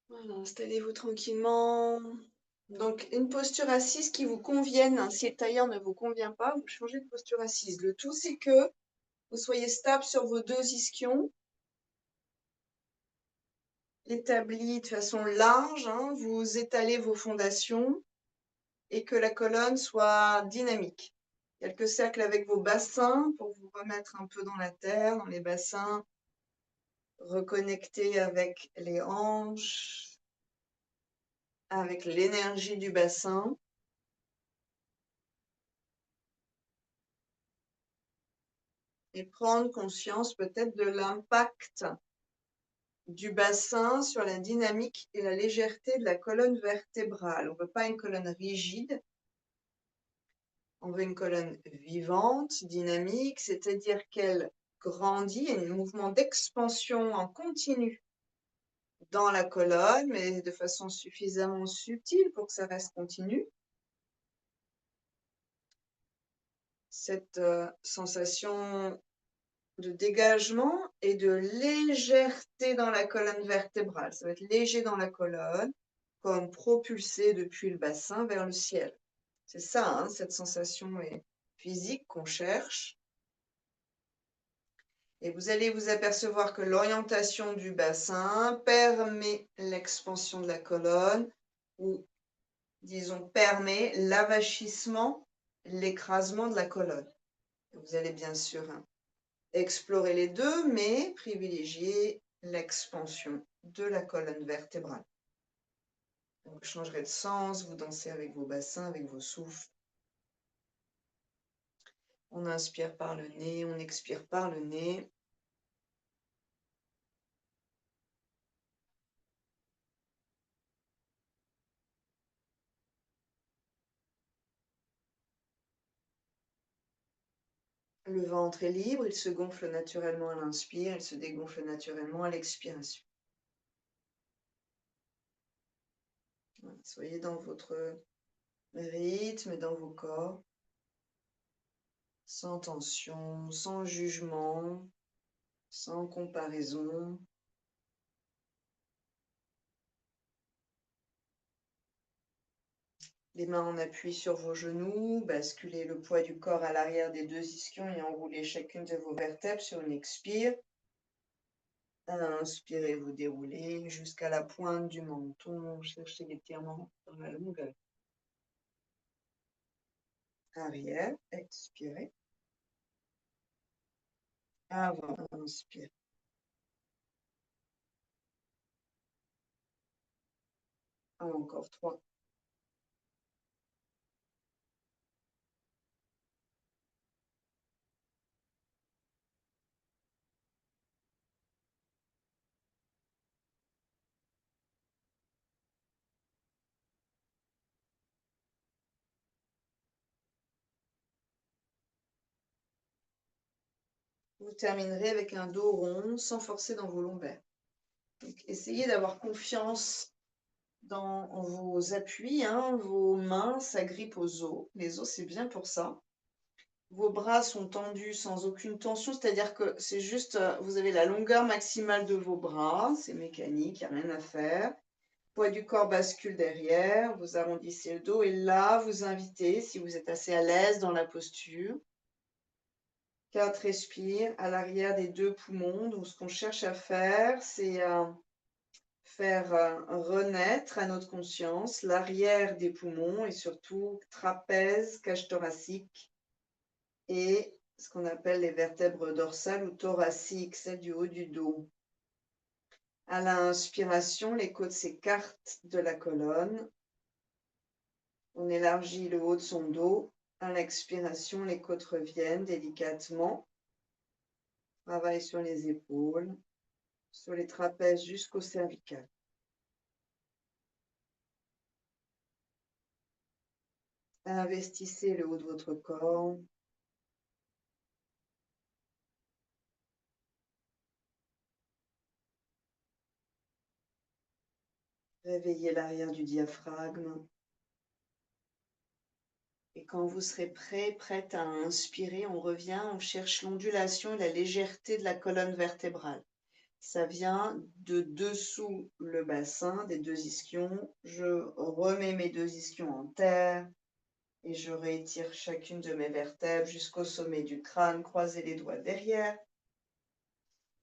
Voilà, installez-vous tranquillement. Donc, une posture assise qui vous convienne, hein. Si le tailleur ne vous convient pas, vous changez de posture assise. Le tout, c'est que vous soyez stable sur vos deux ischions, établis de façon large, hein. Vous étalez vos fondations et que la colonne soit dynamique. Quelques cercles avec vos bassins pour vous remettre un peu dans la terre, dans les bassins. Reconnecter avec les hanches, avec l'énergie du bassin. Et prendre conscience peut-être de l'impact du bassin sur la dynamique et la légèreté de la colonne vertébrale. On ne veut pas une colonne rigide, on veut une colonne vivante, dynamique, c'est-à-dire qu'elle grandit, il y a un mouvement d'expansion en continu dans la colonne, mais de façon suffisamment subtile pour que ça reste continu. Cette sensation de dégagement et de légèreté dans la colonne vertébrale. Ça va être léger dans la colonne, comme propulsé depuis le bassin vers le ciel. C'est ça, hein, cette sensation physique qu'on cherche. Et vous allez vous apercevoir que l'orientation du bassin permet l'expansion de la colonne, ou disons permet l'avachissement, l'écrasement de la colonne. Vous allez bien sûr explorer les deux, mais privilégier l'expansion de la colonne vertébrale. Vous changerez de sens, vous dansez avec vos bassins, avec vos souffles. On inspire par le nez, on expire par le nez. Le ventre est libre, il se gonfle naturellement à l'inspire, il se dégonfle naturellement à l'expiration. Voilà, soyez dans votre rythme, dans vos corps, sans tension, sans jugement, sans comparaison. Les mains en appui sur vos genoux, basculez le poids du corps à l'arrière des deux ischions et enroulez chacune de vos vertèbres sur une expire. Inspirez, vous déroulez jusqu'à la pointe du menton, cherchez l'étirement dans la longueur. Arrière, expirez. Avant, inspire. Encore 3. Vous terminerez avec un dos rond sans forcer dans vos lombaires. Donc, essayez d'avoir confiance dans vos appuis, hein, vos mains s'agrippent aux os. Les os, c'est bien pour ça. Vos bras sont tendus sans aucune tension, c'est-à-dire que c'est juste, vous avez la longueur maximale de vos bras, c'est mécanique, il n'y a rien à faire. Poids du corps bascule derrière, vous arrondissez le dos et là, vous invitez, si vous êtes assez à l'aise dans la posture, 4 respire à l'arrière des deux poumons. Donc, ce qu'on cherche à faire, c'est faire renaître à notre conscience l'arrière des poumons et surtout trapèze, cage thoracique et ce qu'on appelle les vertèbres dorsales ou thoraciques, celles du haut du dos. À l'inspiration, les côtes s'écartent de la colonne. On élargit le haut de son dos. À l'expiration, les côtes reviennent délicatement. Travaille sur les épaules, sur les trapèzes jusqu'au cervical. Investissez le haut de votre corps. Réveillez l'arrière du diaphragme. Et quand vous serez prêt, prête à inspirer, on revient, on cherche l'ondulation et la légèreté de la colonne vertébrale. Ça vient de dessous le bassin des deux ischions. Je remets mes deux ischions en terre et je réétire chacune de mes vertèbres jusqu'au sommet du crâne. Croisez les doigts derrière.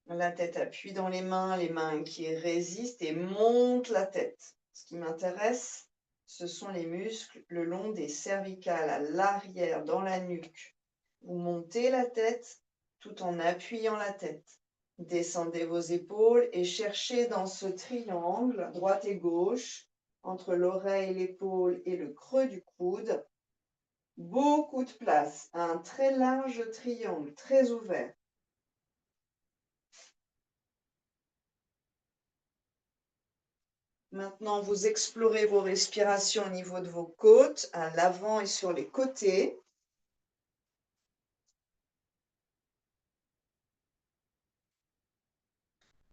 La tête appuie dans les mains qui résistent et montent la tête. Ce qui m'intéresse, ce sont les muscles le long des cervicales, à l'arrière, dans la nuque. Vous montez la tête tout en appuyant la tête. Descendez vos épaules et cherchez dans ce triangle, droite et gauche, entre l'oreille, l'épaule et le creux du coude, beaucoup de place, un très large triangle, très ouvert. Maintenant, vous explorez vos respirations au niveau de vos côtes, à l'avant et sur les côtés.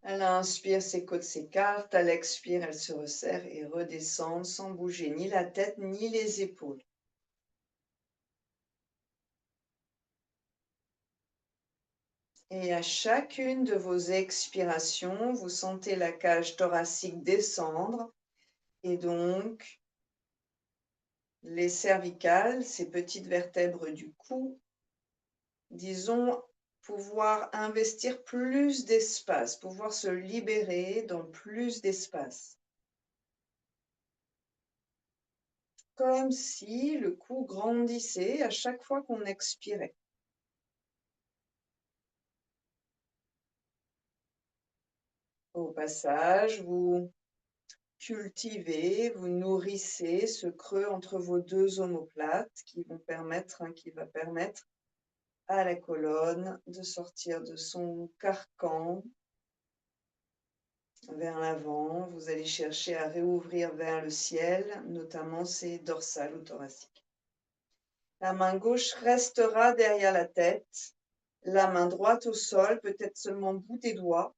Elle inspire, ses côtes s'écartent. À l'expire, elle se resserre et redescend sans bouger ni la tête ni les épaules. Et à chacune de vos expirations, vous sentez la cage thoracique descendre et donc les cervicales, ces petites vertèbres du cou, disons, pouvoir investir plus d'espace, pouvoir se libérer dans plus d'espace. Comme si le cou grandissait à chaque fois qu'on expirait. Au passage, vous cultivez, vous nourrissez ce creux entre vos deux omoplates qui va permettre à la colonne de sortir de son carcan vers l'avant. Vous allez chercher à réouvrir vers le ciel, notamment ses dorsales ou thoraciques. La main gauche restera derrière la tête, la main droite au sol, peut-être seulement bout des doigts.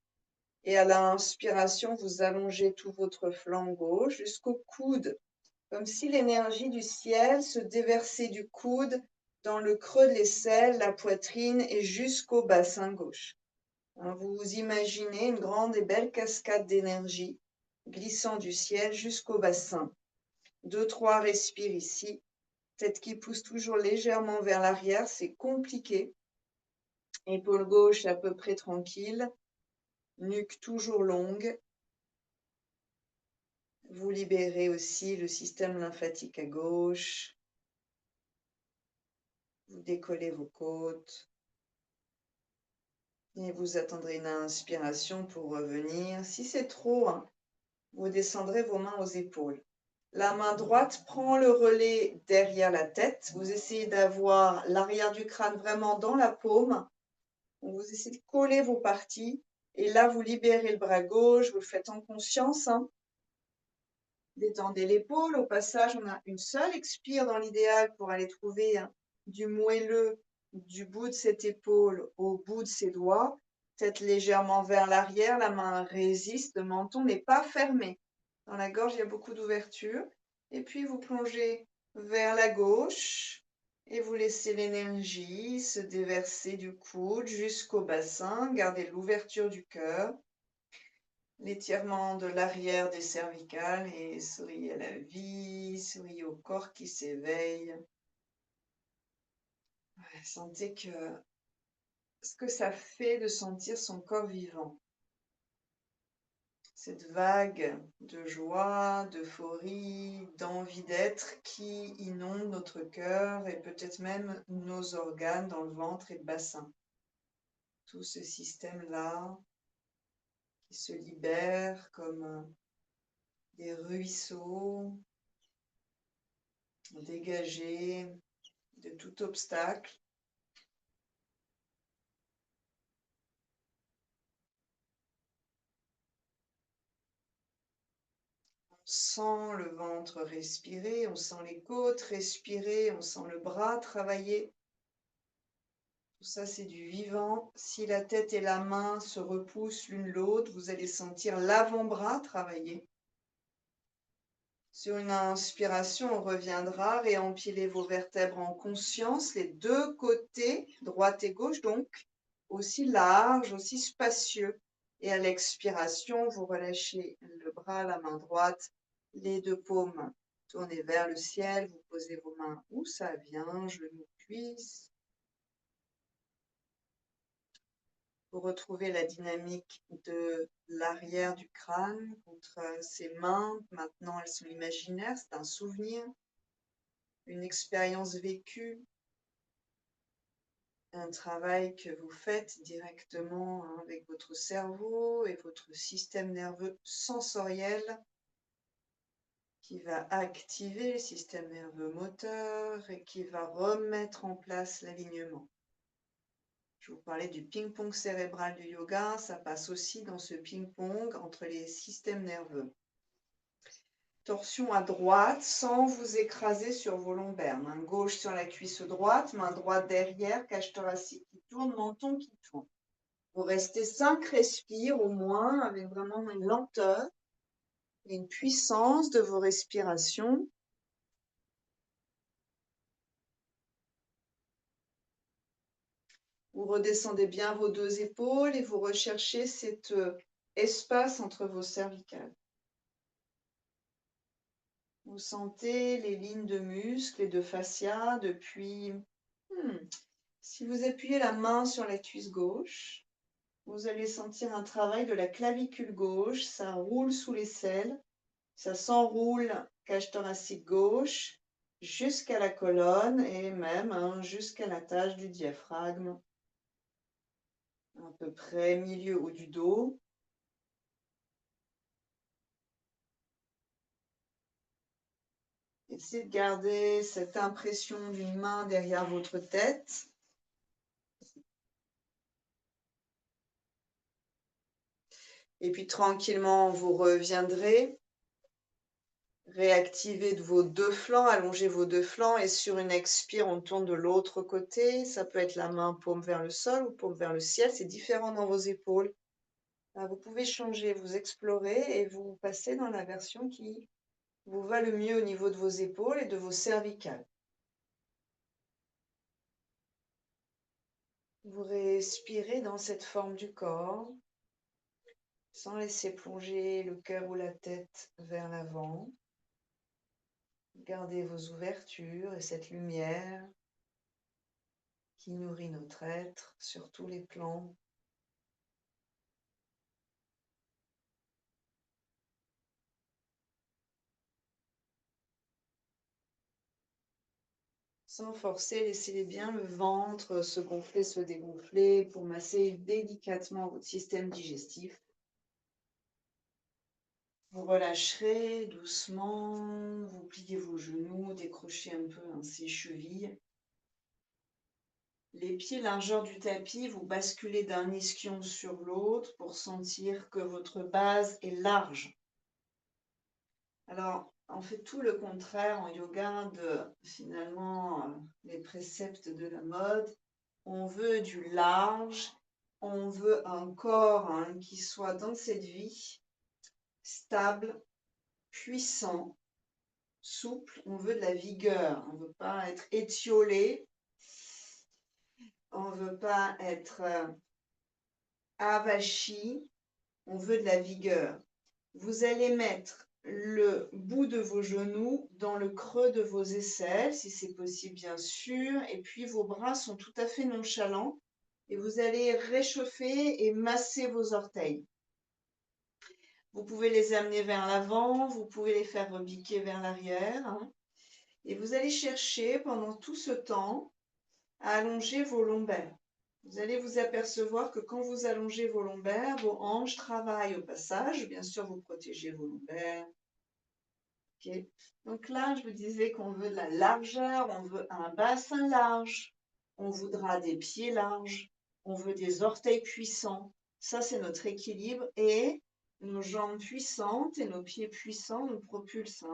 Et à l'inspiration, vous allongez tout votre flanc gauche jusqu'au coude, comme si l'énergie du ciel se déversait du coude dans le creux de l'aisselle, la poitrine et jusqu'au bassin gauche. Vous vous imaginez une grande et belle cascade d'énergie glissant du ciel jusqu'au bassin. 2-3 respires ici. Tête qui pousse toujours légèrement vers l'arrière, c'est compliqué. Épaule gauche à peu près tranquille. Nuque toujours longue. Vous libérez aussi le système lymphatique à gauche. Vous décollez vos côtes. Et vous attendrez une inspiration pour revenir. Si c'est trop, vous descendrez vos mains aux épaules. La main droite prend le relais derrière la tête. Vous essayez d'avoir l'arrière du crâne vraiment dans la paume. Vous essayez de coller vos parties. Et là, vous libérez le bras gauche. Vous le faites en conscience. Détendez l'épaule. Au passage, on a une seule expire dans l'idéal pour aller trouver du moelleux du bout de cette épaule au bout de ses doigts. Tête légèrement vers l'arrière, la main résiste, le menton n'est pas fermé. Dans la gorge, il y a beaucoup d'ouverture. Et puis, vous plongez vers la gauche et vous laissez l'énergie se déverser du coude jusqu'au bassin. Gardez l'ouverture du cœur. L'étirement de l'arrière des cervicales et souriez à la vie, souriez au corps qui s'éveille. Sentez ce que ça fait de sentir son corps vivant. Cette vague de joie, d'euphorie, d'envie d'être qui inonde notre cœur et peut-être même nos organes dans le ventre et le bassin. Tout ce système-là qui se libère comme des ruisseaux dégagés de tout obstacle. On sent le ventre respirer, on sent les côtes respirer, on sent le bras travailler. Tout ça, c'est du vivant. Si la tête et la main se repoussent l'une l'autre, vous allez sentir l'avant-bras travailler. Sur une inspiration, on reviendra, réempiler vos vertèbres en conscience, les deux côtés, droite et gauche donc, aussi larges, aussi spacieux. Et à l'expiration, vous relâchez le bras, la main droite, les deux paumes tournées vers le ciel. Vous posez vos mains où ça vient, genoux, cuisses. Vous retrouvez la dynamique de l'arrière du crâne contre ces mains. Maintenant, elles sont imaginaires, c'est un souvenir, une expérience vécue, un travail que vous faites directement avec votre cerveau et votre système nerveux sensoriel qui va activer le système nerveux moteur et qui va remettre en place l'alignement. Je vous parlais du ping-pong cérébral du yoga, ça passe aussi dans ce ping-pong entre les systèmes nerveux. Torsion à droite sans vous écraser sur vos lombaires. Main gauche sur la cuisse droite, main droite derrière, cage thoracique qui tourne, menton qui tourne. Vous restez 5 respires au moins avec vraiment une lenteur et une puissance de vos respirations. Vous redescendez bien vos deux épaules et vous recherchez cet espace entre vos cervicales. Vous sentez les lignes de muscles et de fascia depuis... Si vous appuyez la main sur la cuisse gauche, vous allez sentir un travail de la clavicule gauche. Ça roule sous l'aisselle, ça s'enroule cage thoracique gauche jusqu'à la colonne et même jusqu'à la tâche du diaphragme, à peu près milieu haut du dos. Essayez de garder cette impression d'une main derrière votre tête. Et puis tranquillement, vous reviendrez. Réactivez de vos deux flancs, allongez vos deux flancs et sur une expire, on tourne de l'autre côté. Ça peut être la main paume vers le sol ou paume vers le ciel. C'est différent dans vos épaules. Vous pouvez changer, vous explorez et vous passez dans la version qui vous va le mieux au niveau de vos épaules et de vos cervicales. Vous respirez dans cette forme du corps, sans laisser plonger le cœur ou la tête vers l'avant. Gardez vos ouvertures et cette lumière qui nourrit notre être sur tous les plans. Sans forcer, laissez bien le ventre se gonfler, se dégonfler pour masser délicatement votre système digestif. Vous relâcherez doucement, vous pliez vos genoux, décrochez un peu ces chevilles. Les pieds largeur du tapis, vous basculez d'un ischion sur l'autre pour sentir que votre base est large. Alors, on fait tout le contraire en yoga de finalement les préceptes de la mode. On veut du large, on veut un corps qui soit dans cette vie, stable, puissant, souple. On veut de la vigueur, on ne veut pas être étiolé, on ne veut pas être avachi, on veut de la vigueur. Vous allez mettre le bout de vos genoux dans le creux de vos aisselles, si c'est possible bien sûr, et puis vos bras sont tout à fait nonchalants et vous allez réchauffer et masser vos orteils. Vous pouvez les amener vers l'avant, vous pouvez les faire rebiquer vers l'arrière, et vous allez chercher pendant tout ce temps à allonger vos lombaires. Vous allez vous apercevoir que quand vous allongez vos lombaires, vos hanches travaillent au passage. Bien sûr, vous protégez vos lombaires. Okay. Donc là, je vous disais qu'on veut de la largeur, on veut un bassin large, on voudra des pieds larges, on veut des orteils puissants. Ça, c'est notre équilibre. Et nos jambes puissantes et nos pieds puissants nous propulsent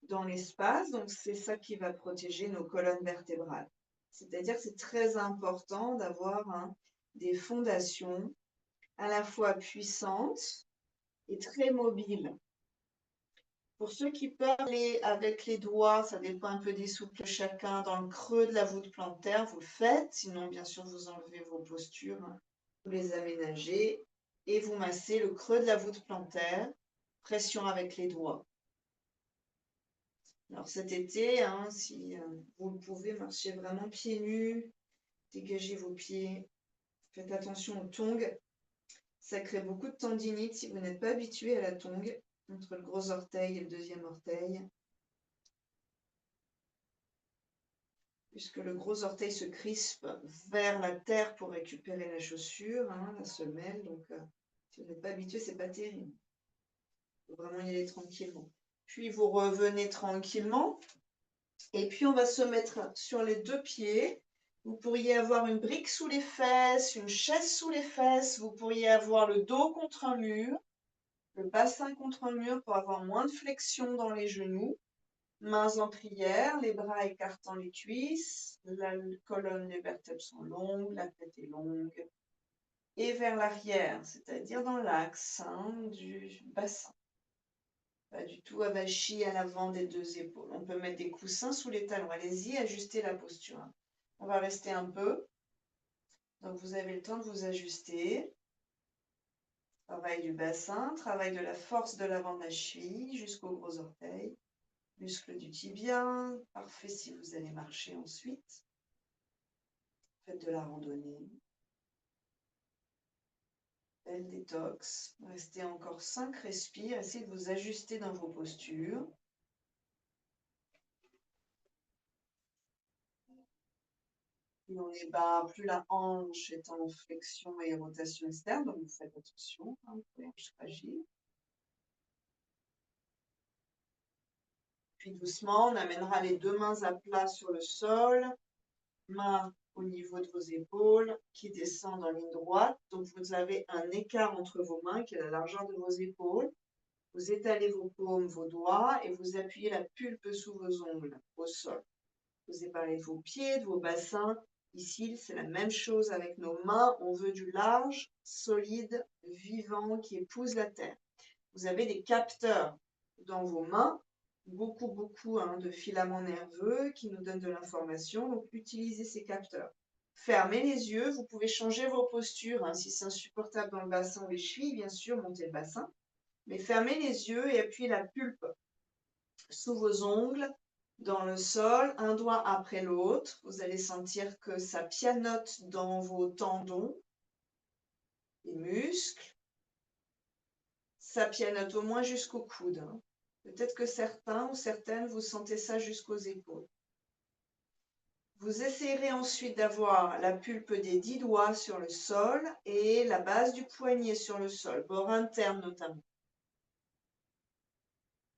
dans l'espace. Donc, c'est ça qui va protéger nos colonnes vertébrales. C'est-à-dire que c'est très important d'avoir des fondations à la fois puissantes et très mobiles. Pour ceux qui peuvent aller avec les doigts, ça dépend un peu des souples de chacun, dans le creux de la voûte plantaire, vous le faites. Sinon, bien sûr, vous enlevez vos postures, vous les aménagez. et vous massez le creux de la voûte plantaire, pression avec les doigts. Alors cet été, hein, si vous le pouvez, marchez vraiment pieds nus, dégagez vos pieds, faites attention aux tongs. Ça crée beaucoup de tendinite si vous n'êtes pas habitué à la tongue, entre le gros orteil et le deuxième orteil. Puisque le gros orteil se crispe vers la terre pour récupérer la chaussure, hein, la semelle. Donc, si vous n'êtes pas habitué, c'est pas terrible. Il faut vraiment y aller tranquillement. Puis, vous revenez tranquillement. Et puis, on va se mettre sur les deux pieds. Vous pourriez avoir une brique sous les fesses, une chaise sous les fesses. Vous pourriez avoir le dos contre un mur, le bassin contre un mur pour avoir moins de flexion dans les genoux. Mains en prière, les bras écartant les cuisses, la colonne des vertèbres sont longues, la tête est longue. Et vers l'arrière, c'est-à-dire dans l'axe du bassin. Pas du tout avachi à l'avant des deux épaules. On peut mettre des coussins sous les talons. Allez-y, ajustez la posture. On va rester un peu. Donc vous avez le temps de vous ajuster. Travail du bassin, travail de la force de l'avant de la cheville jusqu'au gros orteil. Muscle du tibia, parfait si vous allez marcher ensuite. Faites de la randonnée. Belle détox. Restez encore 5 respires. Essayez de vous ajuster dans vos postures. Plus on est bas, plus la hanche est en flexion et rotation externe. Donc vous faites attention, hein, pour les hanches fragiles. Puis doucement, on amènera les deux mains à plat sur le sol. Mains au niveau de vos épaules qui descendent en ligne droite. Donc vous avez un écart entre vos mains qui est la largeur de vos épaules. Vous étalez vos paumes, vos doigts et vous appuyez la pulpe sous vos ongles au sol. Vous éparez de vos pieds, de vos bassins. Ici, c'est la même chose avec nos mains. On veut du large, solide, vivant qui épouse la terre. Vous avez des capteurs dans vos mains, beaucoup de filaments nerveux qui nous donnent de l'information. Donc, utilisez ces capteurs. Fermez les yeux. Vous pouvez changer vos postures. Si c'est insupportable dans le bassin ou les chevilles, bien sûr, montez le bassin. Mais fermez les yeux et appuyez la pulpe sous vos ongles, dans le sol, un doigt après l'autre. Vous allez sentir que ça pianote dans vos tendons, les muscles. Ça pianote au moins jusqu'au coude. Peut-être que certains ou certaines, vous sentez ça jusqu'aux épaules. Vous essayerez ensuite d'avoir la pulpe des 10 doigts sur le sol et la base du poignet sur le sol, bord interne notamment.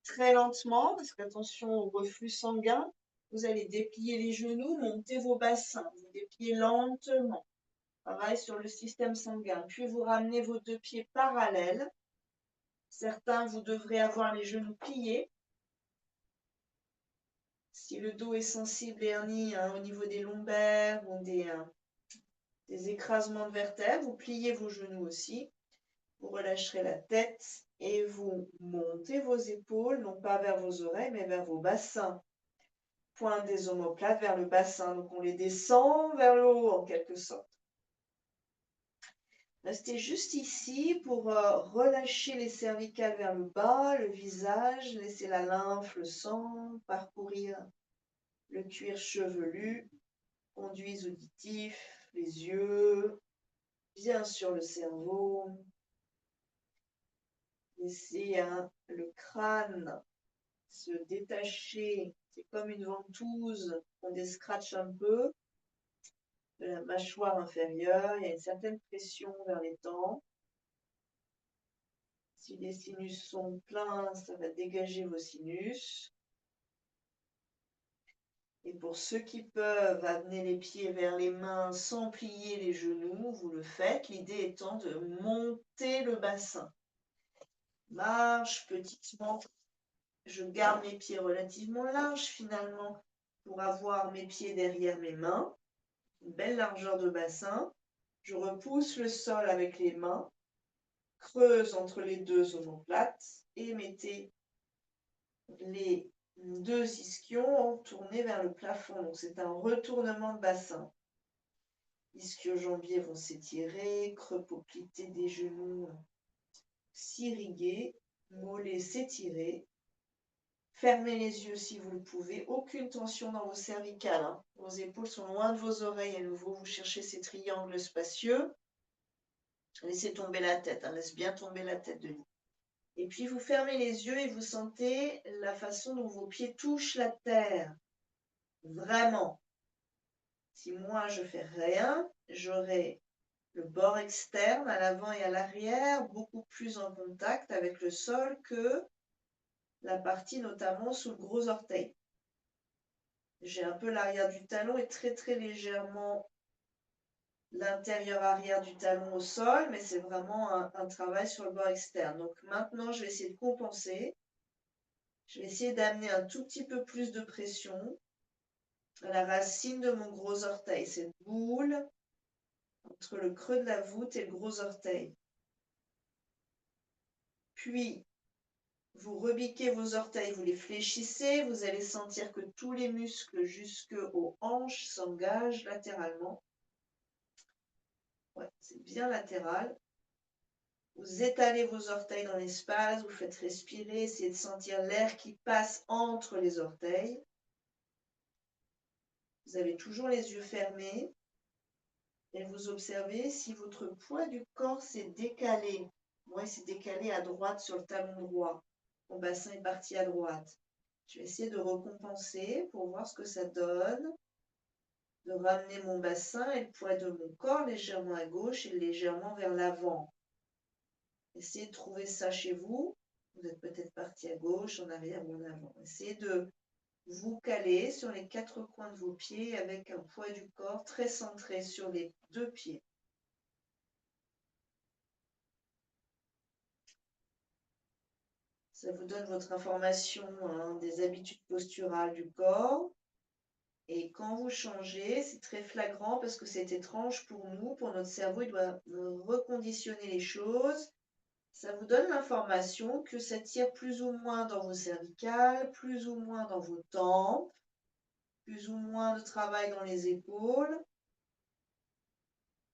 Très lentement, parce qu'attention au reflux sanguin, vous allez déplier les genoux, monter vos bassins, vous dépliez lentement. Pareil sur le système sanguin. Puis vous ramenez vos deux pieds parallèles. Certains, vous devrez avoir les genoux pliés. Si le dos est sensible et hernie au niveau des lombaires ou des écrasements de vertèbres, vous pliez vos genoux aussi. Vous relâcherez la tête et vous montez vos épaules, non pas vers vos oreilles, mais vers vos bassins. Pointe des omoplates vers le bassin. Donc on les descend vers le haut en quelque sorte. Restez juste ici pour relâcher les cervicales vers le bas, le visage, laisser la lymphe, le sang parcourir le cuir chevelu, conduits auditifs, les yeux, bien sûr le cerveau. Laissez le crâne se détacher, c'est comme une ventouse, on descratche un peu de la mâchoire inférieure, il y a une certaine pression vers les tempes. Si les sinus sont pleins, ça va dégager vos sinus. Et pour ceux qui peuvent amener les pieds vers les mains sans plier les genoux, vous le faites. L'idée étant de monter le bassin. Marche petitement. Je garde mes pieds relativement larges finalement pour avoir mes pieds derrière mes mains. Une belle largeur de bassin. Je repousse le sol avec les mains. Creuse entre les deux omoplates et mettez les deux ischions tournés vers le plafond. Donc c'est un retournement de bassin. ischio-jambiers vont s'étirer, creux poplité des genoux s'irriguer, mollets s'étirer. Fermez les yeux si vous le pouvez. Aucune tension dans vos cervicales, hein. Vos épaules sont loin de vos oreilles à nouveau. Vous cherchez ces triangles spacieux. Laissez tomber la tête, hein. Laisse bien tomber la tête de lit. Et puis vous fermez les yeux et vous sentez la façon dont vos pieds touchent la terre. Vraiment. Si moi je fais rien, j'aurai le bord externe à l'avant et à l'arrière beaucoup plus en contact avec le sol que la partie notamment sous le gros orteil. J'ai un peu l'arrière du talon et très très légèrement l'intérieur arrière du talon au sol, mais c'est vraiment un travail sur le bord externe. Donc maintenant, je vais essayer de compenser. Je vais essayer d'amener un tout petit peu plus de pression à la racine de mon gros orteil, cette boule entre le creux de la voûte et le gros orteil. Puis, vous rebiquez vos orteils, vous les fléchissez, vous allez sentir que tous les muscles jusqu'aux hanches s'engagent latéralement. Ouais, c'est bien latéral. Vous étalez vos orteils dans l'espace, vous faites respirer, essayez de sentir l'air qui passe entre les orteils. Vous avez toujours les yeux fermés et vous observez si votre poids du corps s'est décalé. Moi, il s'est décalé à droite sur le talon droit. Mon bassin est parti à droite. Je vais essayer de recompenser pour voir ce que ça donne. De ramener mon bassin et le poids de mon corps légèrement à gauche et légèrement vers l'avant. Essayez de trouver ça chez vous. Vous êtes peut-être parti à gauche, en arrière ou en avant. Essayez de vous caler sur les quatre coins de vos pieds avec un poids du corps très centré sur les deux pieds. Ça vous donne votre information, hein, des habitudes posturales du corps. Et quand vous changez, c'est très flagrant parce que c'est étrange pour nous, pour notre cerveau, il doit reconditionner les choses. Ça vous donne l'information que ça tire plus ou moins dans vos cervicales, plus ou moins dans vos tempes, plus ou moins de travail dans les épaules.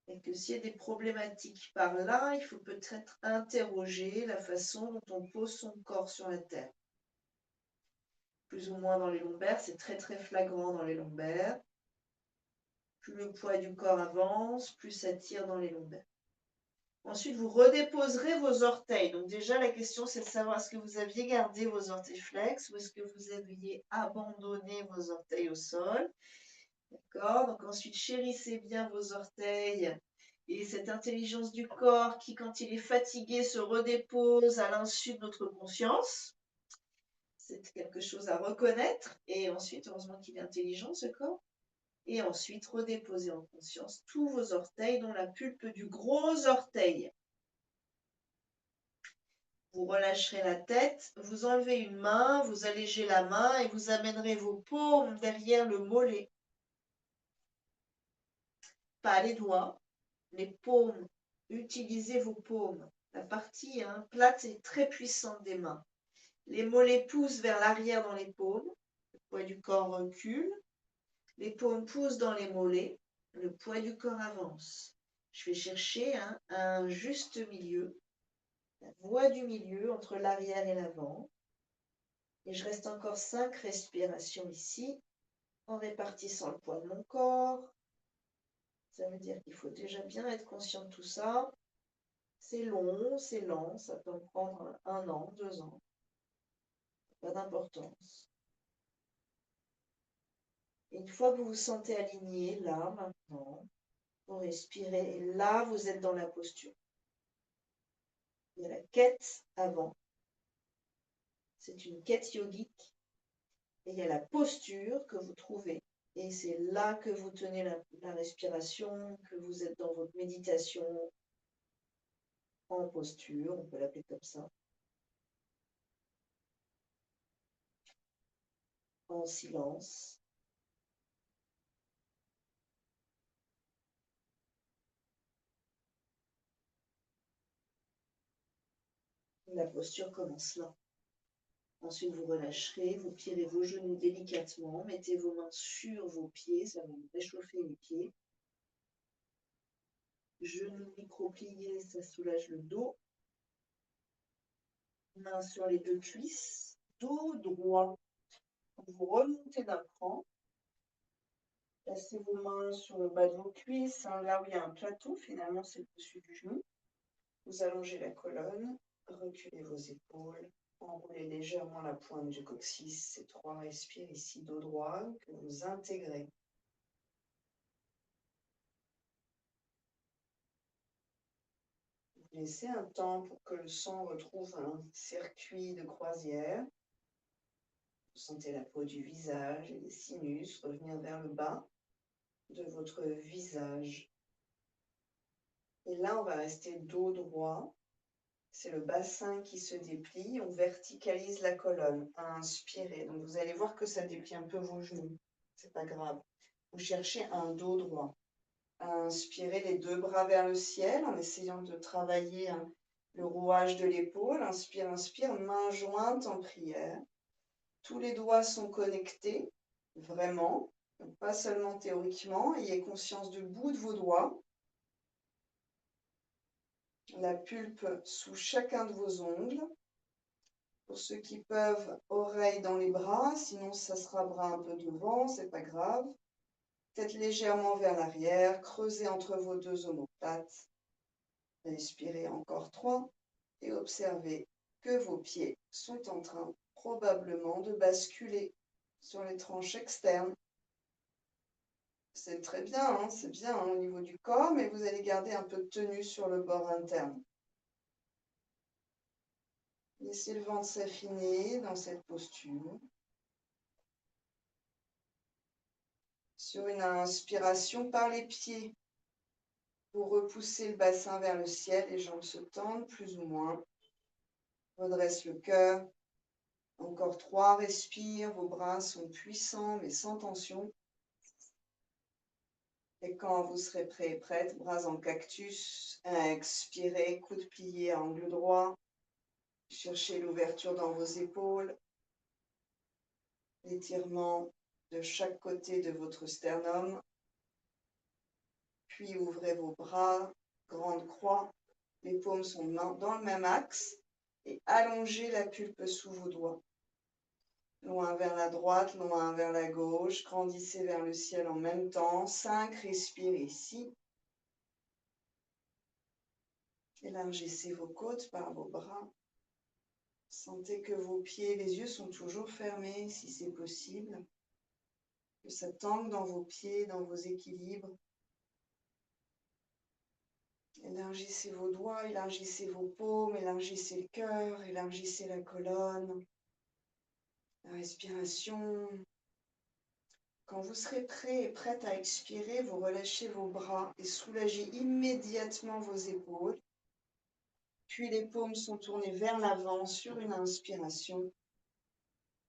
Et que s'il y a des problématiques par là, il faut peut-être interroger la façon dont on pose son corps sur la terre. Plus ou moins dans les lombaires, c'est très très flagrant dans les lombaires. Plus le poids du corps avance, plus ça tire dans les lombaires. Ensuite, vous redéposerez vos orteils. Donc déjà, la question, c'est de savoir est-ce que vous aviez gardé vos orteils flex ou est-ce que vous aviez abandonné vos orteils au sol. D'accord? Donc ensuite, chérissez bien vos orteils et cette intelligence du corps qui, quand il est fatigué, se redépose à l'insu de notre conscience. C'est quelque chose à reconnaître. Et ensuite, heureusement qu'il est intelligent, ce corps. Et ensuite, redéposez en conscience tous vos orteils, dont la pulpe du gros orteil. Vous relâcherez la tête, vous enlevez une main, vous allégez la main et vous amènerez vos paumes derrière le mollet. Pas les doigts, les paumes. Utilisez vos paumes. La partie plate et très puissante des mains. Les mollets poussent vers l'arrière dans les paumes. Le poids du corps recule. Les paumes poussent dans les mollets. Le poids du corps avance. Je vais chercher un juste milieu. La voie du milieu entre l'arrière et l'avant. Et je reste encore 5 respirations ici, en répartissant le poids de mon corps. Ça veut dire qu'il faut déjà bien être conscient de tout ça. C'est long, c'est lent, ça peut me prendre 1 an, 2 ans. Pas d'importance. Une fois que vous vous sentez aligné, là, maintenant, vous respirez, et là, vous êtes dans la posture. Il y a la quête avant. C'est une quête yogique. Et il y a la posture que vous trouvez. Et c'est là que vous tenez la respiration, que vous êtes dans votre méditation en posture, on peut l'appeler comme ça, en silence. La posture commence là. Ensuite, vous relâcherez, vous plierez vos genoux délicatement, mettez vos mains sur vos pieds, ça va vous réchauffer les pieds. Genoux micro-pliés, ça soulage le dos. Mains sur les deux cuisses. Dos droit. Vous remontez d'un cran. Placez vos mains sur le bas de vos cuisses, hein, là où il y a un plateau, finalement c'est le dessus du genou. Vous allongez la colonne, reculez vos épaules, enroulez légèrement la pointe du coccyx. Ces 3 respires ici, dos droit, que vous intégrez. Vous laissez un temps pour que le sang retrouve un circuit de croisière. Vous sentez la peau du visage et les sinus revenir vers le bas de votre visage. Et là, on va rester dos droit. C'est le bassin qui se déplie. On verticalise la colonne. Inspirez. Donc, vous allez voir que ça déplie un peu vos genoux. C'est pas grave. Vous cherchez un dos droit. Inspirez les 2 bras vers le ciel en essayant de travailler le rouage de l'épaule. Inspire, inspire. Main jointe en prière. Tous les doigts sont connectés, vraiment, pas seulement théoriquement. Ayez conscience du bout de vos doigts. La pulpe sous chacun de vos ongles. Pour ceux qui peuvent, oreilles dans les bras, sinon ça sera bras un peu devant, c'est pas grave. Tête légèrement vers l'arrière, creusez entre vos 2 omoplates. Respirez encore 3 et observez que vos pieds sont en train probablement de basculer sur les tranches externes. C'est très bien, hein, c'est bien hein, au niveau du corps, mais vous allez garder un peu de tenue sur le bord interne. Laissez le ventre s'affiner dans cette posture. Sur une inspiration par les pieds, vous repoussez le bassin vers le ciel, les jambes se tendent plus ou moins. Redresse le cœur. Encore 3 respires, vos bras sont puissants mais sans tension. Et quand vous serez prêt et prête, bras en cactus, expirez, coude plié à angle droit. Cherchez l'ouverture dans vos épaules. L'étirement de chaque côté de votre sternum. Puis ouvrez vos bras, grande croix. Les paumes sont dans le même axe. Et allongez la pulpe sous vos doigts. Loin vers la droite, loin vers la gauche. Grandissez vers le ciel en même temps. 5, respirez ici. Élargissez vos côtes par vos bras. Sentez que vos pieds, les yeux sont toujours fermés si c'est possible. Que ça tangue dans vos pieds, dans vos équilibres. Élargissez vos doigts, élargissez vos paumes, élargissez le cœur, élargissez la colonne. La respiration. Quand vous serez prêt et prête à expirer, vous relâchez vos bras et soulagez immédiatement vos épaules. Puis les paumes sont tournées vers l'avant sur une inspiration.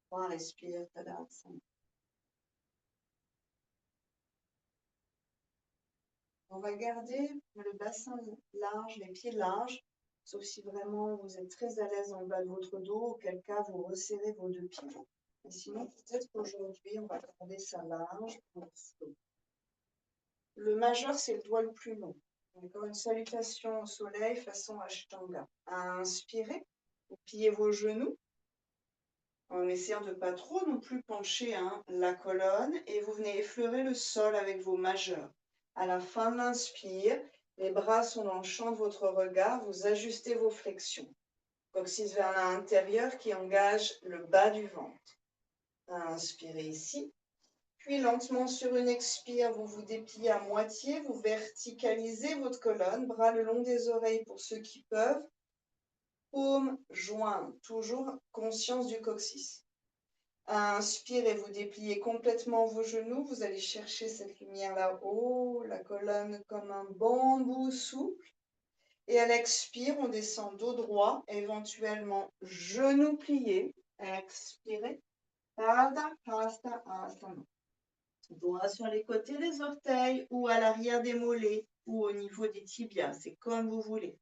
3 respire, Tadasana. On va garder le bassin large, les pieds larges, sauf si vraiment vous êtes très à l'aise en bas de votre dos, auquel cas vous resserrez vos 2 pieds. Et sinon, peut-être qu'aujourd'hui, on va garder ça large. Le majeur, c'est le doigt le plus long. Encore une salutation au soleil façon Ashtanga. Inspirez, vous pliez vos genoux en essayant de ne pas trop non plus pencher la colonne et vous venez effleurer le sol avec vos majeurs. À la fin de l'inspire, les bras sont dans le champ de votre regard, vous ajustez vos flexions. Coccyx vers l'intérieur qui engage le bas du ventre. Inspirez ici. Puis lentement sur une expire, vous vous dépliez à moitié, vous verticalisez votre colonne, bras le long des oreilles pour ceux qui peuvent. Paumes jointes, toujours conscience du coccyx. Inspirez, vous dépliez complètement vos genoux, vous allez chercher cette lumière là-haut, la colonne comme un bambou souple. Et à l'expire, on descend dos droit, éventuellement genoux pliés. Expirez. Pada, hasta, asana. Doigts sur les côtés des orteils ou à l'arrière des mollets ou au niveau des tibias, c'est comme vous voulez.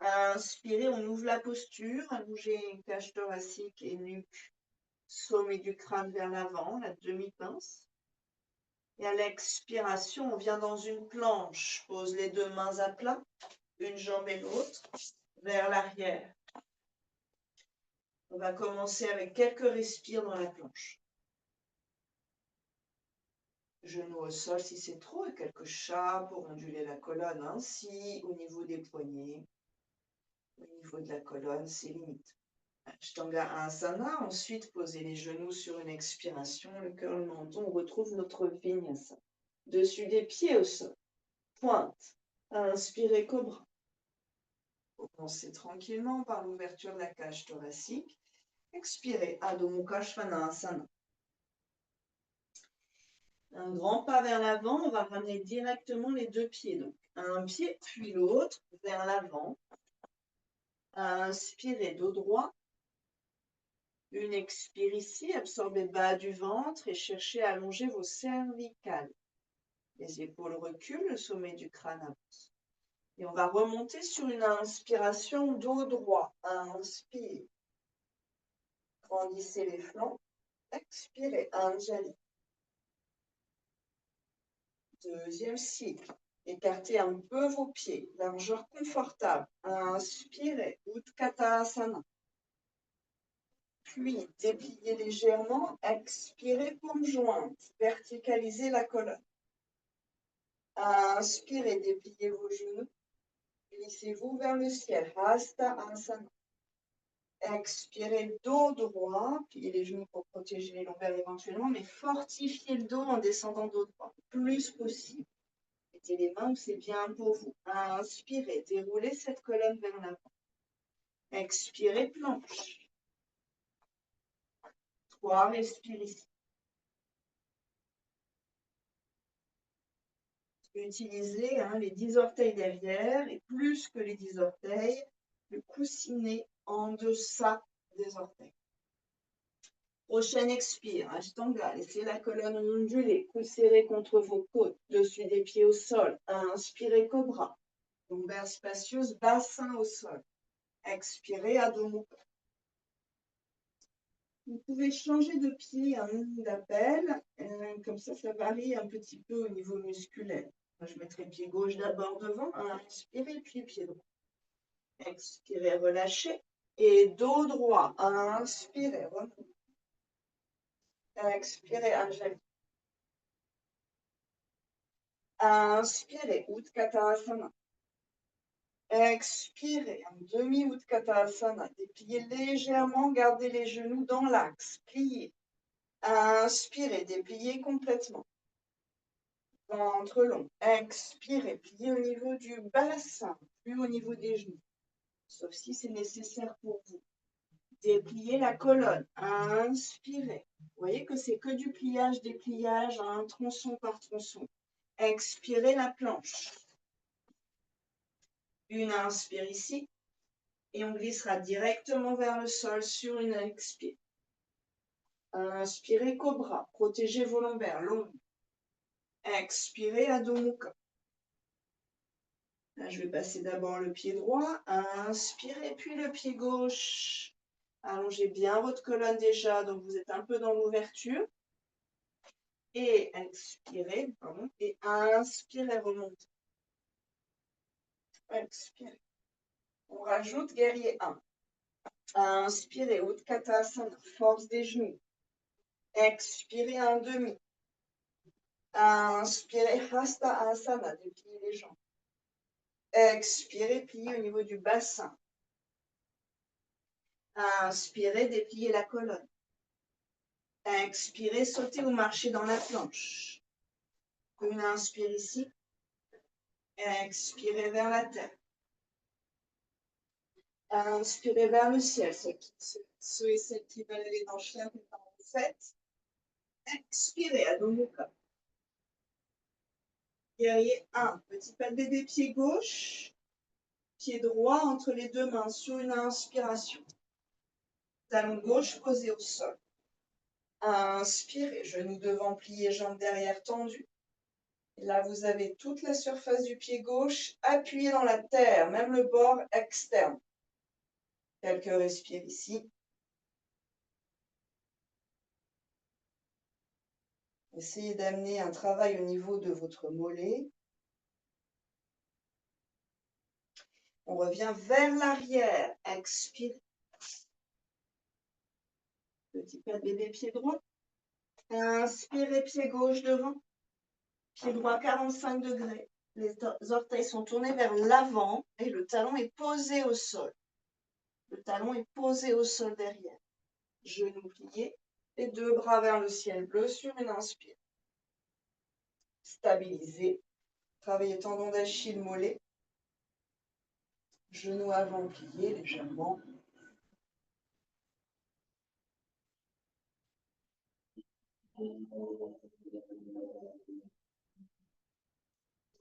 Inspirez, on ouvre la posture, allongez cage thoracique et nuque, sommet du crâne vers l'avant, la demi-pince. Et à l'expiration, on vient dans une planche. Pose les deux mains à plat, une jambe et l'autre, vers l'arrière. On va commencer avec quelques respires dans la planche. Genoux au sol si c'est trop et quelques chats pour onduler la colonne. Ainsi, au niveau des poignets, au niveau de la colonne, c'est limite. Ashtanga Asana, ensuite poser les genoux sur une expiration, le cœur, le menton, on retrouve notre vinyasa. Dessus des pieds au sol, pointe, inspirez cobra. Commencez tranquillement par l'ouverture de la cage thoracique. Expirez Adho Mukha Svanasana. Un grand pas vers l'avant, on va ramener directement les deux pieds. Donc, un pied puis l'autre vers l'avant. Inspirez dos droit. Une expire ici, absorbez bas du ventre et cherchez à allonger vos cervicales. Les épaules reculent, le sommet du crâne avance. Et on va remonter sur une inspiration dos droit. Inspire. Grandissez les flancs. Expirez. Anjali. Deuxième cycle. Écartez un peu vos pieds. Largeur confortable. Inspirez. Utkatasana. Puis dépliez légèrement. Expirez paume jointe. Verticalisez la colonne. Inspirez, dépliez vos genoux. Glissez-vous vers le ciel. Hasta Asana. Expirez, dos droit. Pliez les genoux pour protéger les lombaires éventuellement, mais fortifiez le dos en descendant dos droit le plus possible. Mettez les mains où c'est bien pour vous. Inspirez, déroulez cette colonne vers l'avant. Expirez, planche. 3, respirez ici. Utilisez les 10 orteils derrière et plus que les 10 orteils, le coussinet en deçà des orteils. Prochaine expire, Ashtanga, laissez la colonne onduler, coude serré contre vos côtes, dessus des pieds au sol. Inspirez, cobra, lombaire spacieuse, bassin au sol. Expirez, Adho Mukha. Vous pouvez changer de pied à un d'appel, comme ça varie un petit peu au niveau musculaire. Je mettrai pied gauche d'abord devant, inspirez, puis pied droit. Expirez, relâchez. Et dos droit, inspirez, remontez. Expirez, Anjali. Inspirez, Utkatasana. Expirez, en demi-Utkatasana. Dépliez légèrement, gardez les genoux dans l'axe. Pliez. Inspirez, dépliez complètement. Ventre long. Expirez, pliez au niveau du bassin, plus au niveau des genoux. Sauf si c'est nécessaire pour vous. Dépliez la colonne. Inspirez. Vous voyez que c'est que du pliage, dépliage, tronçon par tronçon. Expirez la planche. Une inspire ici. Et on glissera directement vers le sol sur une expire. Inspirez, cobra. Protégez vos lombaires longs. Expirez, Adho Mukha. Là, je vais passer d'abord le pied droit. Inspirez, puis le pied gauche. Allongez bien votre colonne déjà, donc vous êtes un peu dans l'ouverture. Et expirez, pardon, et inspirez, remontez. Expirez. On rajoute guerrier 1. Inspirez, Utkatasana, force des genoux. Expirez, un demi. Inspirez, Hasta Asana, dépliez les jambes. Expirez, pliez au niveau du bassin. Inspirez, dépliez la colonne. Expirez, sautez ou marchez dans la planche. Une inspire ici. Expirez vers la terre. Inspirez vers le ciel. Ceux et celles qui veulent aller dans le chien, vous faites. Expirez, Adho Mukha. Guerrier 1. Petit pas de bébé, pied gauche. Pied droit entre les deux mains sur une inspiration. Talon gauche posé au sol. Inspirez, genoux devant pliés, jambes derrière tendues. Et là, vous avez toute la surface du pied gauche appuyée dans la terre, même le bord externe. Quelques respires ici. Essayez d'amener un travail au niveau de votre mollet. On revient vers l'arrière. Expire. Petit pas de bébé, pied droit. Inspirez, pied gauche devant. Pied droit 45 degrés. Les orteils sont tournés vers l'avant et le talon est posé au sol. Le talon est posé au sol derrière. Genoux pliés et deux bras vers le ciel bleu sur une inspire. Stabilisez. Travaillez tendon d'Achille, mollet. Genoux avant pliés légèrement.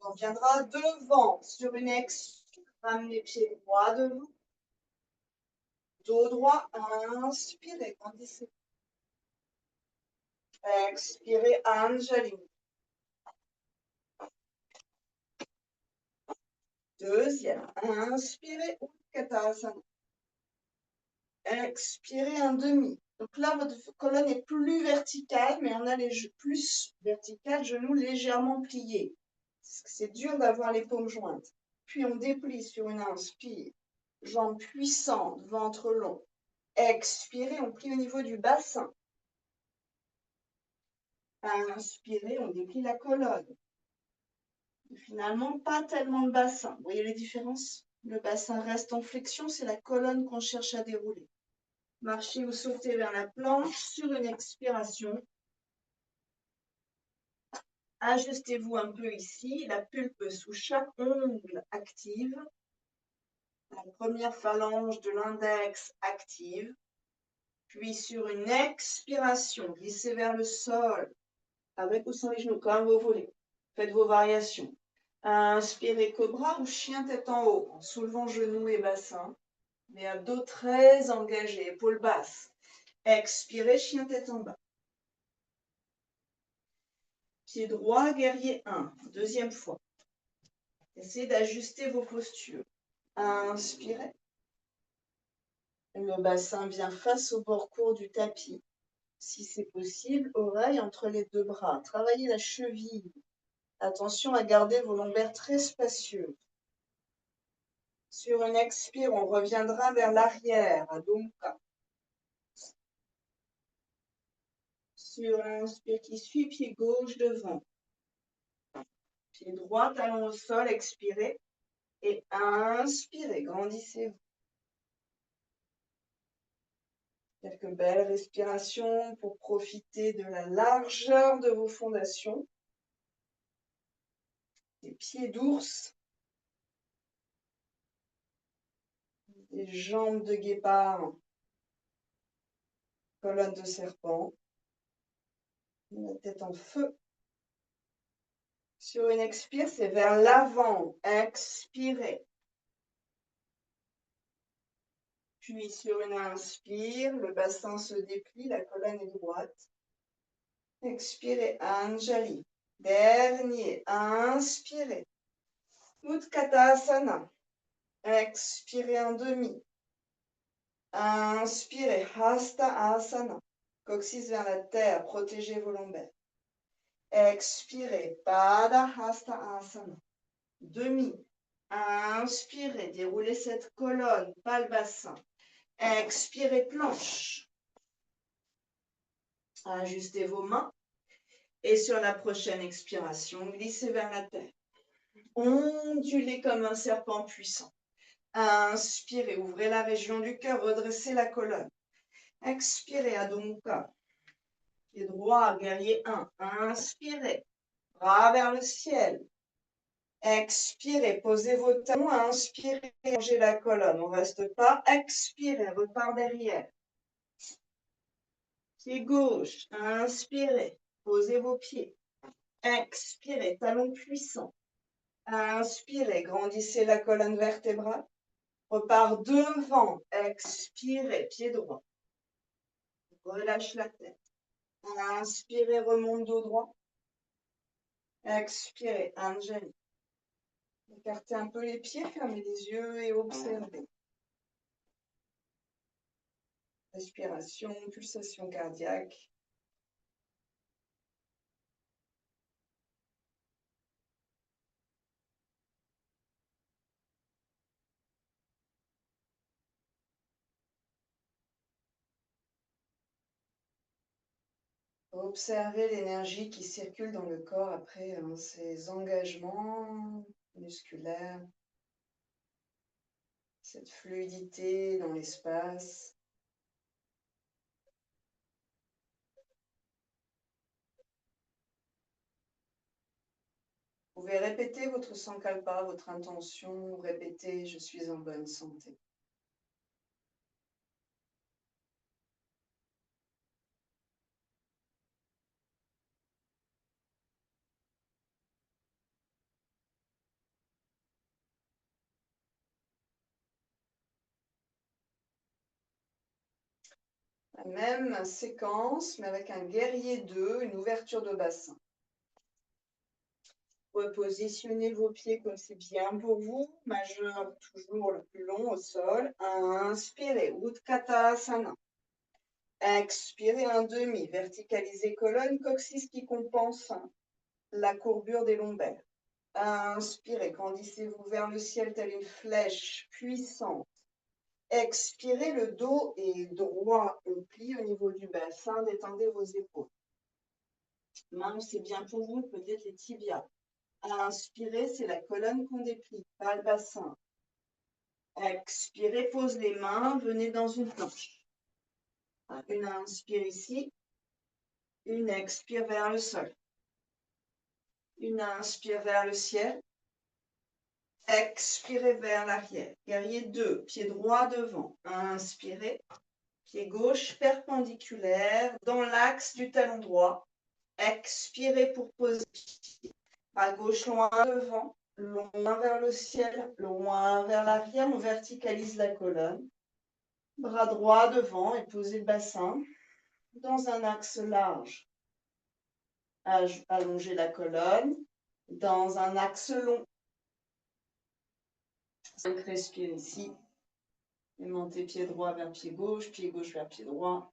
On viendra devant sur une expire. Ramenez pieds droits devant. Dos droit, inspirez, grandissez. Expirez, Anjali. Deuxième, inspirez, Utkatasana. Expirez un demi. Donc là, votre colonne est plus verticale, mais on a les plus verticales, genoux légèrement pliés. C'est dur d'avoir les paumes jointes. Puis on déplie sur une inspire. Jambes puissantes, ventre long. Expirez, on plie au niveau du bassin. Inspirez, on déplie la colonne. Et finalement, pas tellement de bassin. Vous voyez les différences? Le bassin reste en flexion, c'est la colonne qu'on cherche à dérouler. Marchez ou sautez vers la planche sur une expiration. Ajustez-vous un peu ici, la pulpe sous chaque ongle active. La première phalange de l'index active. Puis sur une expiration, glissez vers le sol, avec ou sans les genoux, comme vous voulez. Faites vos variations. Inspirez cobra ou chien tête en haut, en soulevant genoux et bassin. Les abdos très engagés, épaules basses. Expirez, chien tête en bas. Pied droit, guerrier 1. Deuxième fois. Essayez d'ajuster vos postures. Inspirez. Le bassin vient face au bord court du tapis. Si c'est possible, oreille entre les deux bras. Travaillez la cheville. Attention à garder vos lombaires très spacieux. Sur une expire, on reviendra vers l'arrière, Adho Mukha. Sur l'inspire qui suit, pied gauche devant. Pied droit, talon au sol, expirez. Et inspirez, grandissez-vous. Quelques belles respirations pour profiter de la largeur de vos fondations. Des pieds d'ours. Des jambes de guépard. Colonne de serpent. La tête en feu. Sur une expire, c'est vers l'avant. Expirez. Puis sur une inspire, le bassin se déplie, la colonne est droite. Expirez, Anjali. Dernier, inspirez. Utkatasana. Expirez en demi. Inspirez, Hasta Asana. Coccyx vers la terre, protégez vos lombaires. Expirez, Pada Hasta Asana. Demi. Inspirez, déroulez cette colonne, pas le bassin. Expirez, planche. Ajustez vos mains. Et sur la prochaine expiration, glissez vers la terre. Ondulez comme un serpent puissant. Inspirez, ouvrez la région du cœur, redressez la colonne. Expirez, Adho Mukha. Pied droit, guerrier 1. Inspirez, bras vers le ciel. Expirez, posez vos talons. Inspirez, changez la colonne. On ne reste pas. Expirez, repart derrière. Pied gauche, inspirez, posez vos pieds. Expirez, talons puissants. Inspirez, grandissez la colonne vertébrale. Repart devant. Expirez, pied droit. Relâche la tête. Inspirez, remonte dos droit. Expirez, Anjali. Écartez un peu les pieds, fermez les yeux et observez. Respiration, pulsation cardiaque. Observez l'énergie qui circule dans le corps après ces engagements musculaires, cette fluidité dans l'espace. Vous pouvez répéter votre sankalpa, votre intention, répétez « Je suis en bonne santé ». La même séquence, mais avec un guerrier 2, une ouverture de bassin. Repositionnez vos pieds comme c'est bien pour vous. Majeur toujours le plus long au sol. Inspirez, Utkatasana. Expirez un demi, verticalisez colonne, coccyx qui compense la courbure des lombaires. Inspirez, grandissez-vous vers le ciel telle une flèche puissante. Expirez, le dos est droit, on plie au niveau du bassin, détendez vos épaules. Main, c'est bien pour vous, peut-être les tibias. Inspirez, c'est la colonne qu'on déplie, pas le bassin. Expirez, pose les mains, venez dans une planche. Une inspire ici, une expire vers le sol. Une inspire vers le ciel. Expirez vers l'arrière. Guerrier 2, pied droit devant. Inspirez. Pied gauche perpendiculaire dans l'axe du talon droit. Expirez pour poser. Bras gauche loin devant, loin vers le ciel, loin vers l'arrière. On verticalise la colonne. Bras droit devant et posez le bassin dans un axe large. Allongez la colonne dans un axe long. 5 respire ici. Et montez pied droit vers pied gauche vers pied droit.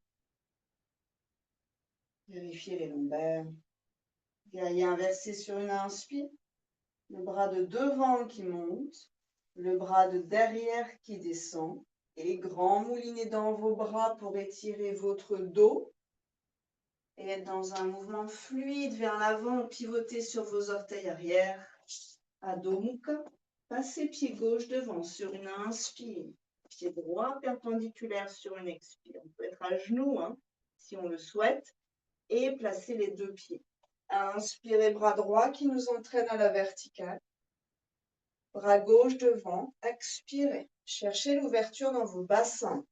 Vérifiez les lombaires. Guerrier inversé sur une inspire. Le bras de devant qui monte. Le bras de derrière qui descend. Et grand moulinet dans vos bras pour étirer votre dos. Et être dans un mouvement fluide vers l'avant. Pivotez sur vos orteils arrière. Adho Mukha. Passez pied gauche devant sur une inspire. Pied droit perpendiculaire sur une expire. On peut être à genoux si on le souhaite. Et placer les deux pieds. Inspirez, bras droit qui nous entraîne à la verticale. Bras gauche devant. Expirez. Cherchez l'ouverture dans vos bassins.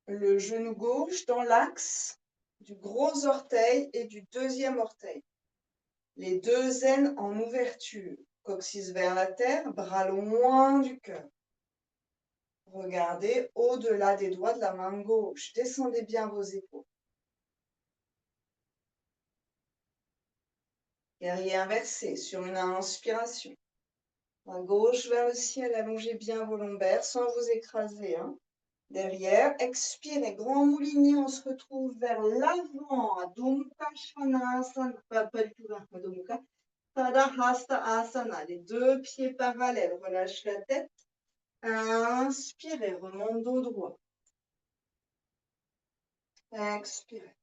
Le genou gauche dans l'axe du gros orteil et du deuxième orteil. Les deux aines en ouverture. Coccyx vers la terre, bras loin du cœur. Regardez au-delà des doigts de la main gauche. Descendez bien vos épaules. Guerrier inversé sur une inspiration. Main gauche vers le ciel, allongez bien vos lombaires sans vous écraser. Derrière, expirez, grand moulinet, on se retrouve vers l'avant. Adho Mukha Svanasana, pas du tout vers Adho Mukha. Tadahasta Asana, les deux pieds parallèles, relâche la tête. Inspirez, remonte dos droit. Expirez.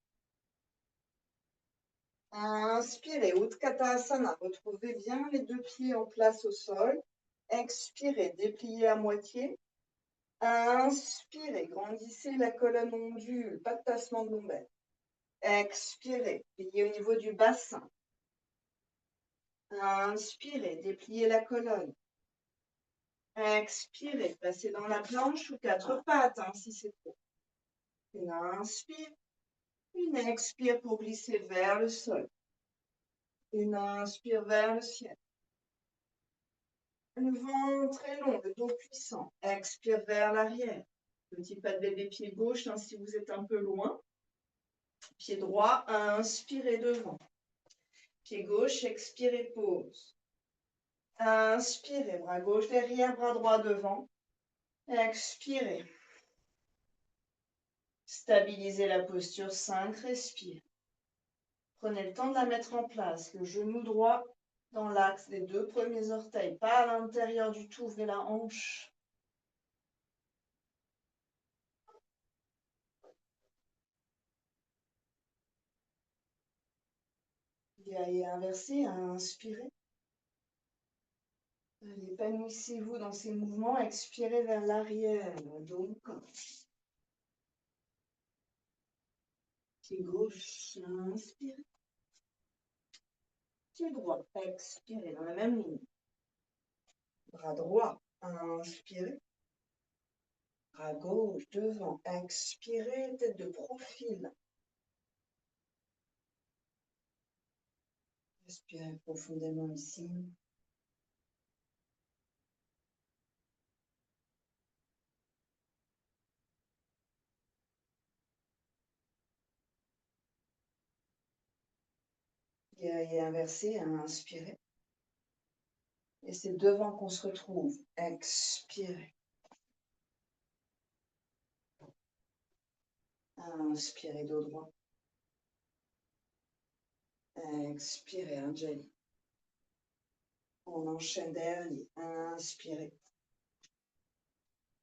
Inspirez, Utkatasana, retrouvez bien les deux pieds en place au sol. Expirez, dépliez à moitié. Inspirez, grandissez la colonne ondule, pas de tassement de lombaire. Expirez, pliez au niveau du bassin. Inspirez, dépliez la colonne. Expirez, passez dans la planche ou quatre pattes si c'est trop. Une inspire, une expire pour glisser vers le sol. Une inspire vers le ciel. Le ventre est long, le dos puissant. Expire vers l'arrière. Petit pas de bébé pied gauche si vous êtes un peu loin. Pied droit, inspirez devant. Pied gauche, expirez, pause. Inspirez, bras gauche derrière, bras droit devant. Expirez. Stabilisez la posture, 5 respire. Prenez le temps de la mettre en place. Le genou droit dans l'axe des deux premiers orteils, pas à l'intérieur du tout, ouvrez la hanche. Et inversé, inspirez. Allez, épanouissez-vous dans ces mouvements, expirez vers l'arrière. Donc, pied gauche, inspirez. Pied droit, expirez dans la même ligne. Bras droit, inspirez. Bras gauche, devant, expirez, tête de profil. Respirez profondément ici. Et inversé, inspirez. Et c'est devant qu'on se retrouve. Expirez. Inspirez dos droit. Expirez, Anjali. On enchaîne derrière. Inspirez.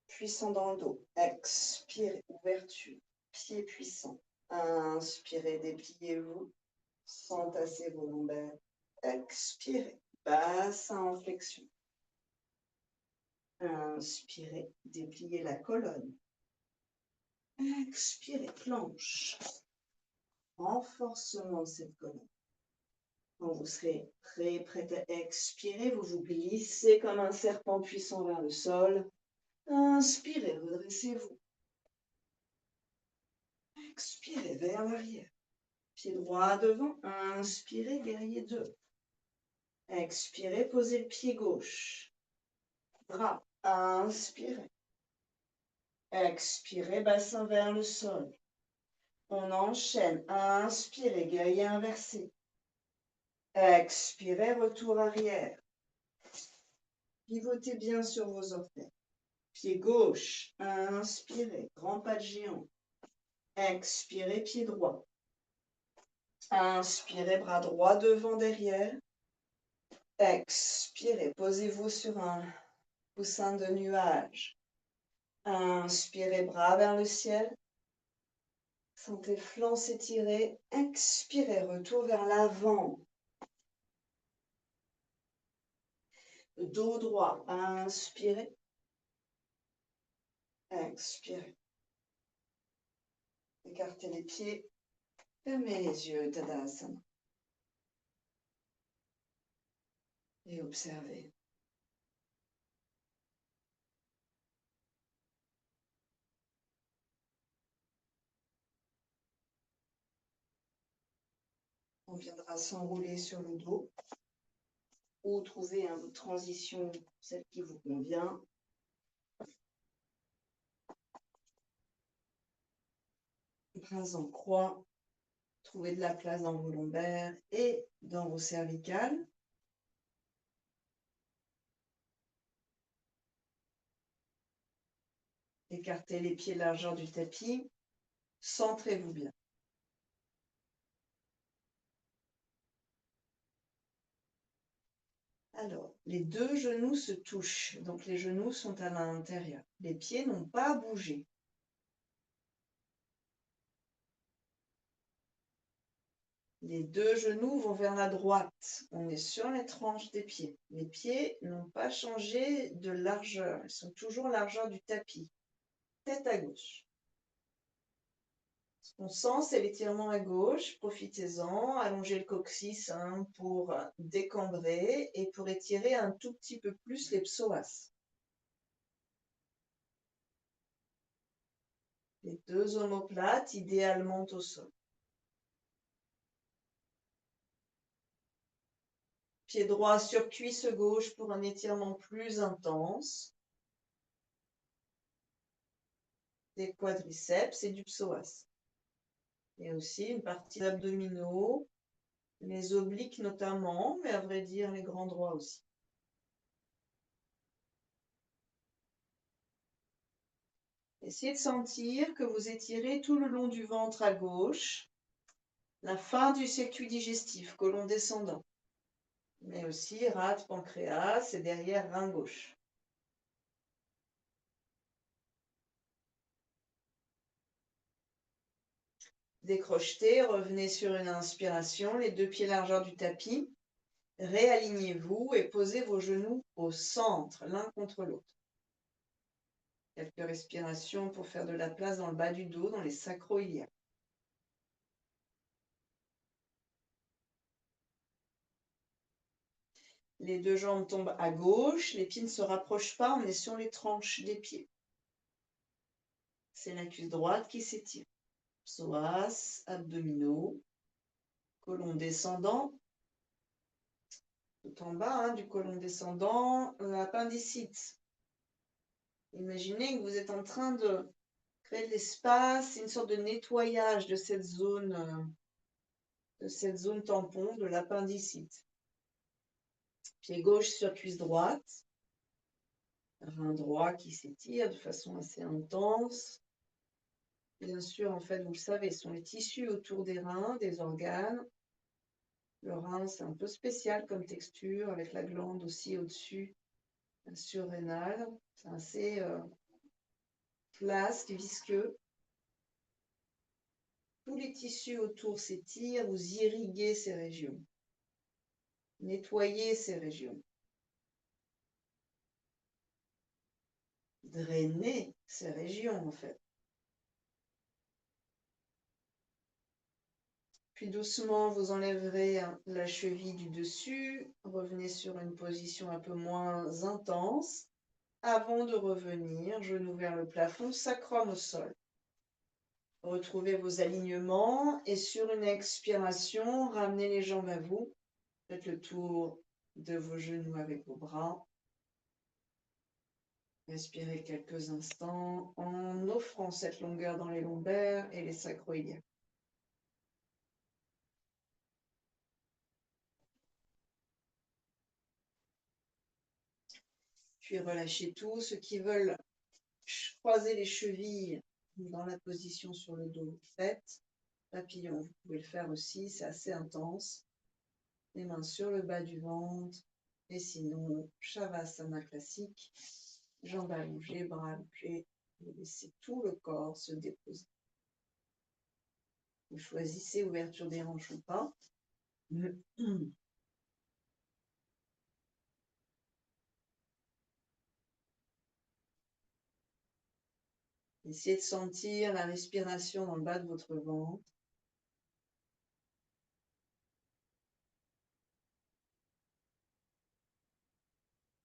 Puissant dans le dos. Expirez. Ouverture. Pied puissant. Inspirez, dépliez-vous. Entassez vos lombaires. Expirez. Bassin en flexion. Inspirez. Dépliez la colonne. Expirez. Planche. Renforcement de cette colonne. Quand vous serez prêt à expirer, vous vous glissez comme un serpent puissant vers le sol. Inspirez, redressez-vous. Expirez vers l'arrière. Pied droit devant. Inspirez, guerrier 2. Expirez, posez le pied gauche. Bras. Inspirez. Expirez, bassin vers le sol. On enchaîne. Inspirez, guerrier inversé. Expirez, retour arrière. Pivotez bien sur vos orteils. Pied gauche, inspirez, grand pas de géant. Expirez, pied droit. Inspirez, bras droit devant, derrière. Expirez, posez-vous sur un coussin de nuage. Inspirez, bras vers le ciel. Sentez flanc s'étirer. Expirez, retour vers l'avant. Dos droit, inspirez. Expirez. Écartez les pieds. Fermez les yeux, Tadasana. Et observez. On viendra s'enrouler sur le dos ou trouver une transition, celle qui vous convient. Bras en croix. Trouvez de la place dans vos lombaires et dans vos cervicales. Écartez les pieds largeur du tapis. Centrez-vous bien. Alors, les deux genoux se touchent, donc les genoux sont à l'intérieur. Les pieds n'ont pas à bouger. Les deux genoux vont vers la droite. On est sur les tranches des pieds. Les pieds n'ont pas changé de largeur. Ils sont toujours largeur du tapis. Tête à gauche. Ce qu'on sent, c'est l'étirement à gauche. Profitez-en. Allongez le coccyx pour décambrer et pour étirer un tout petit peu plus les psoas. Les deux omoplates, idéalement au sol. Pied droit sur cuisse gauche pour un étirement plus intense. Des quadriceps et du psoas. Et aussi une partie abdominaux, les obliques notamment, mais à vrai dire les grands droits aussi. Essayez de sentir que vous étirez tout le long du ventre à gauche, la fin du circuit digestif, côlon descendant, mais aussi rate, pancréas et derrière rein gauche. Décrochetez, revenez sur une inspiration, les 2 pieds largeur du tapis. Réalignez-vous et posez vos genoux au centre, l'un contre l'autre. Quelques respirations pour faire de la place dans le bas du dos, dans les sacro-iliaques. Les 2 jambes tombent à gauche, les pieds ne se rapprochent pas, on est sur les tranches des pieds. C'est la cuisse droite qui s'étire. Psoas, abdominaux, côlon descendant. Tout en bas du côlon descendant, l'appendicite. Imaginez que vous êtes en train de créer de l'espace, une sorte de nettoyage de cette zone tampon de l'appendicite. Pied gauche sur cuisse droite, rein droit qui s'étire de façon assez intense. Bien sûr, en fait, vous le savez, ce sont les tissus autour des reins, des organes. Le rein, c'est un peu spécial comme texture, avec la glande aussi au-dessus, surrénale. C'est assez flasque, visqueux. Tous les tissus autour s'étirent, vous irriguez ces régions. Nettoyez ces régions. Drainez ces régions, en fait. Puis doucement, vous enlèverez la cheville du dessus, revenez sur une position un peu moins intense, avant de revenir, genou vers le plafond, sacrum au sol. Retrouvez vos alignements et sur une expiration, ramenez les jambes à vous. Faites le tour de vos genoux avec vos bras. Respirez quelques instants en offrant cette longueur dans les lombaires et les sacro-iliaques. Puis relâchez tout. Ceux qui veulent croiser les chevilles dans la position sur le dos, faites. Papillon, vous pouvez le faire aussi, c'est assez intense. Les mains sur le bas du ventre. Et sinon, Shavasana classique. Jambes allongées, bras allongés. Vous laissez tout le corps se déposer. Vous choisissez ouverture des hanches ou pas. Essayez de sentir la respiration dans le bas de votre ventre.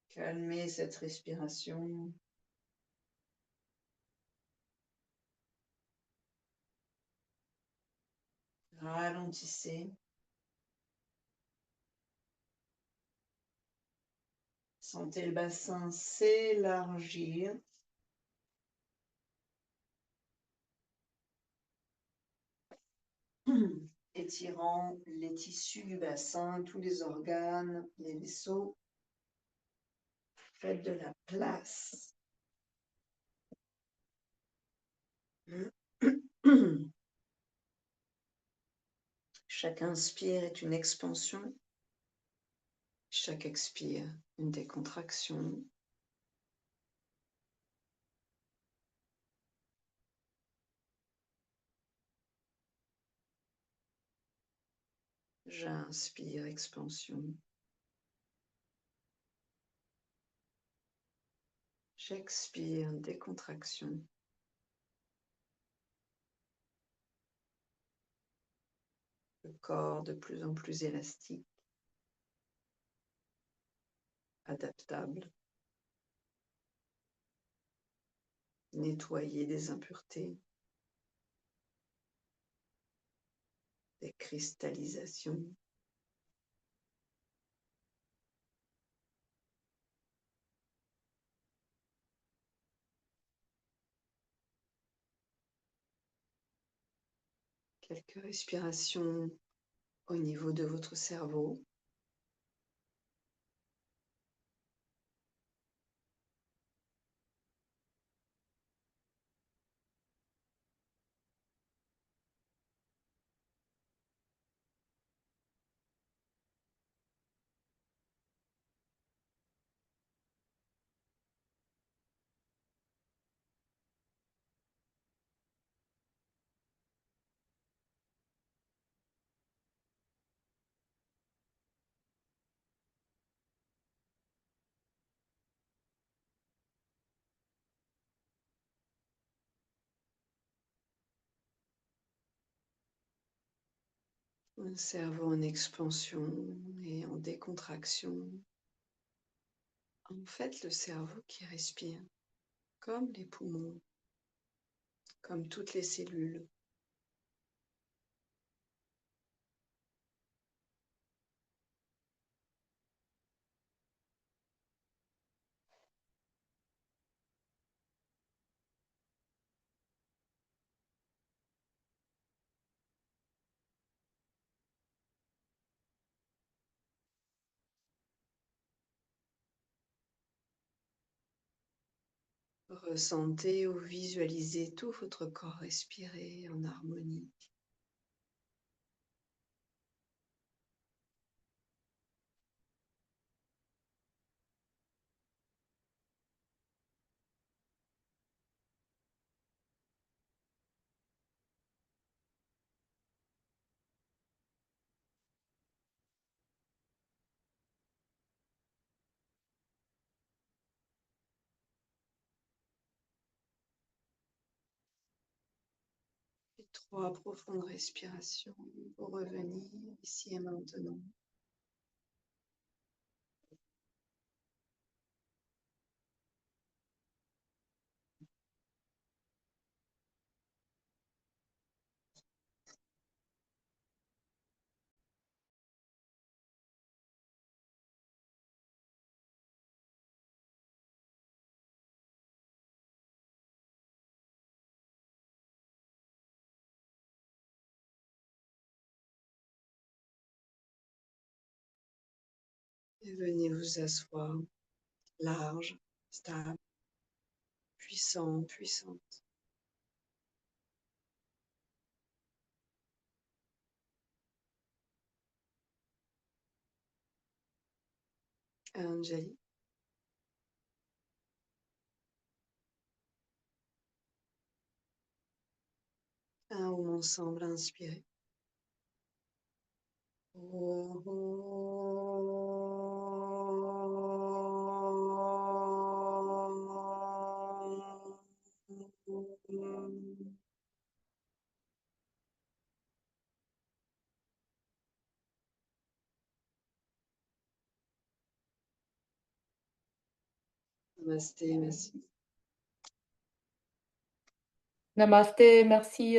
Calmez cette respiration. Ralentissez. Sentez le bassin s'élargir. Étirant les tissus du bassin, tous les organes, les vaisseaux. Faites de la place. Chaque inspire est une expansion. Chaque expire, une décontraction. J'inspire, expansion. J'expire, décontraction. Le corps de plus en plus élastique, adaptable. Nettoyer des impuretés, des cristallisations. Quelques respirations au niveau de votre cerveau. Un cerveau en expansion et en décontraction. En fait, le cerveau qui respire, comme les poumons, comme toutes les cellules. Ressentez ou visualisez tout votre corps respirer en harmonie. Et 3 profondes respirations pour revenir ici et maintenant. Et venez vous asseoir large, stable, puissant, puissante. Anjali. Ensemble, inspirez. Namasté, merci. Namasté, merci.